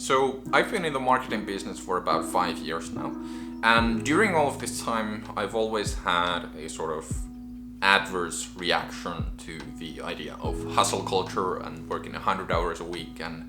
So I've been in the marketing business for about 5 years now, and during all of this time, I've always had a sort of adverse reaction to the idea of hustle culture and working 100 hours a week and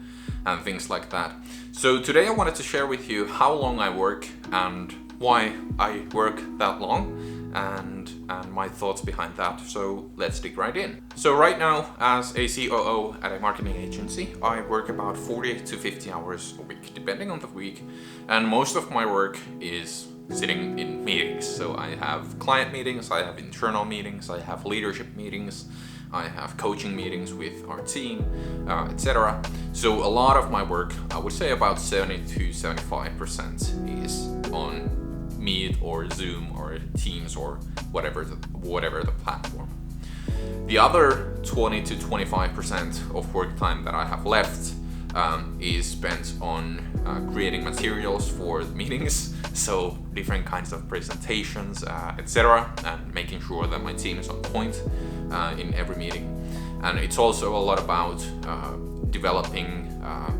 things like that. So today I wanted to share with you how long I work and why I work that long and my thoughts behind that. So let's dig right in. So right now, as a COO at a marketing agency, I work about 40 to 50 hours a week, depending on the week. And most of my work is sitting in meetings. So I have client meetings, I have internal meetings, I have leadership meetings, I have coaching meetings with our team, etc. So a lot of my work, I would say about 70 to 75% is on Meet or Zoom or Teams or whatever the platform. The other 20 to 25% of work time that I have left is spent on creating materials for the meetings, so different kinds of presentations, etc., and making sure that my team is on point in every meeting. And it's also a lot about developing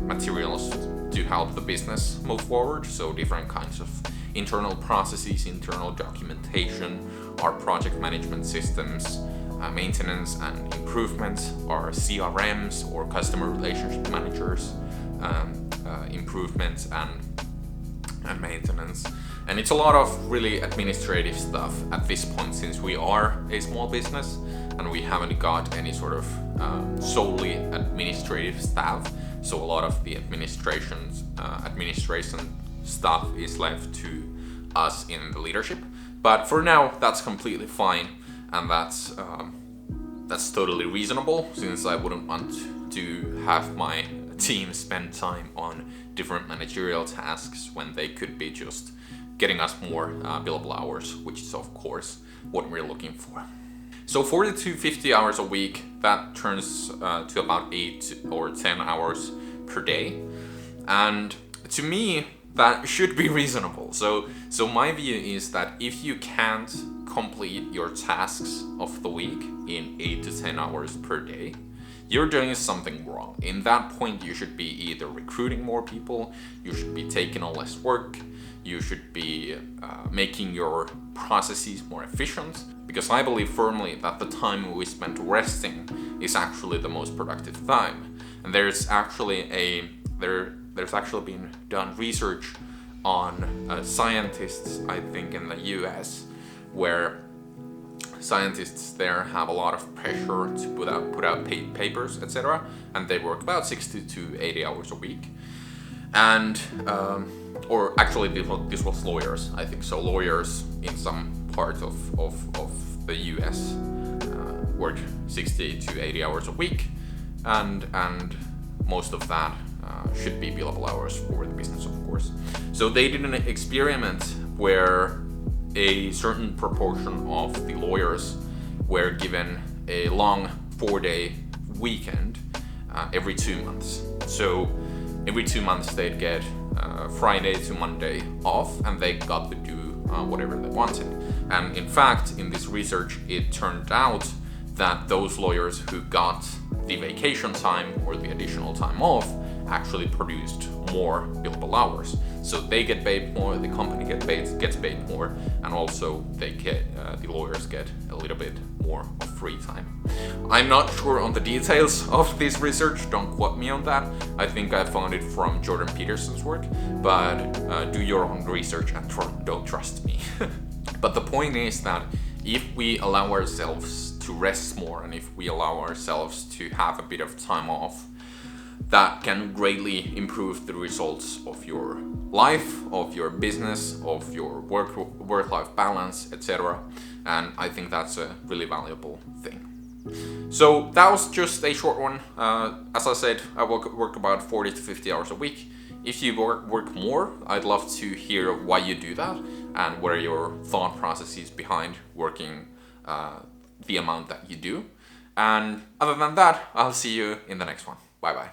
materials to help the business move forward, so different kinds of internal processes, internal documentation, our project management systems, maintenance and improvements, our CRMs or customer relationship managers, improvements and maintenance. And it's a lot of really administrative stuff at this point, since we are a small business and we haven't got any sort of solely administrative staff. So a lot of the administration stuff is left to us in the leadership. But for now, that's completely fine, and that's totally reasonable, since I wouldn't want to have my team spend time on different managerial tasks when they could be just getting us more billable hours, which is of course what we're looking for. So 40 to 50 hours a week, that turns to about 8 or 10 hours per day. And to me, that should be reasonable. So my view is that if you can't complete your tasks of the week in 8 to 10 hours per day, you're doing something wrong. In that point, you should be either recruiting more people, you should be taking on less work, you should be making your processes more efficient, because I believe firmly that the time we spend resting is actually the most productive time. And there's actually been done research on scientists, I think in the US, where scientists there have a lot of pressure to put out papers, etc., and they work about 60 to 80 hours a week. And or actually this was lawyers, I think. So lawyers in some parts of the US work 60 to 80 hours a week, and most of that should be billable hours for the business, of course. So they did an experiment where a certain proportion of the lawyers were given a long 4-day weekend every 2 months. So every 2 months they'd get Friday to Monday off, and they got to do whatever they wanted. And in fact, in this research, it turned out that those lawyers who got the vacation time or the additional time off actually produced more billable hours. So they get paid more, the company gets paid more, and also the lawyers get a little bit more of free time. I'm not sure on the details of this research, don't quote me on that. I think I found it from Jordan Peterson's work, but do your own research and don't trust me. But the point is that if we allow ourselves to rest more, and if we allow ourselves to have a bit of time off, that can greatly improve the results of your life, of your business, of your work-life balance, etc. And I think that's a really valuable thing. So that was just a short one. As I said, I work about 40 to 50 hours a week. If you work more, I'd love to hear why you do that and what are your thought processes behind working the amount that you do. And other than that, I'll see you in the next one. Bye bye.